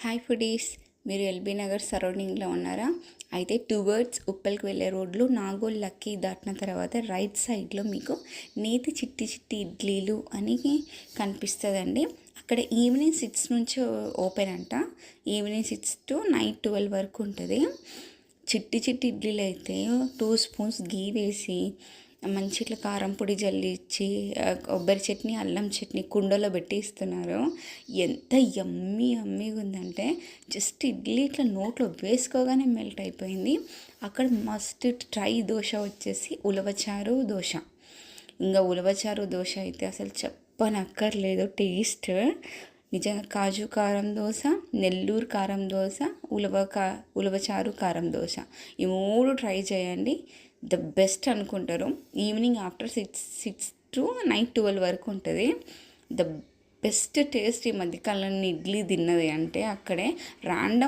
Hi foodies, మీరు LB Nagar సరౌండింగ్లో ఉన్నారా? అయితే టువర్డ్స్ ఉప్పల్కి వెళ్ళే రోడ్లు నాగోల్ లక్కీ దాటిన తర్వాత రైట్ సైడ్లో మీకు నేతి చిట్టి చిట్టి ఇడ్లీలు అని కనిపిస్తుందండి. అక్కడ ఈవినింగ్ 6 నుంచి ఓపెన్ అంట. ఈవినింగ్ 6 టు నైట్ 12 వరకు ఉంటుంది. చిట్టి చిట్టి ఇడ్లీలు అయితే 2 స్పూన్స్ గీ వేసి మంచి ఇట్లా కారం పొడి జల్లి ఇచ్చి కొబ్బరి చట్నీ అల్లం చట్నీ కుండలో పెట్టి ఇస్తున్నారు. ఎంత యమ్మీగా ఉందంటే జస్ట్ ఇడ్లీ ఇట్లా నోట్లో వేసుకోగానే మెల్ట్ అయిపోయింది. అక్కడ మస్ట్ ట్రై దోశ వచ్చేసి ఉలవచారు దోశ. ఇంకా ఉలవచారు దోశ అయితే అసలు చెప్పనక్కర్లేదు టేస్ట్. నిజంగా కాజు కారం దోశ, నెల్లూరు కారం దోశ, ఉలవచారు కారం దోశ, ఈ 3 ట్రై చేయండి. ద బెస్ట్ అనుకుంటారు. ఈవినింగ్ ఆఫ్టర్ 6 టు నైట్ 12 వరకు ఉంటుంది. ద బెస్ట్ టేస్ట్ ఈ మధ్యకాలంలో ఇడ్లీ తిన్నది అంటే అక్కడే. ర్యాండమ్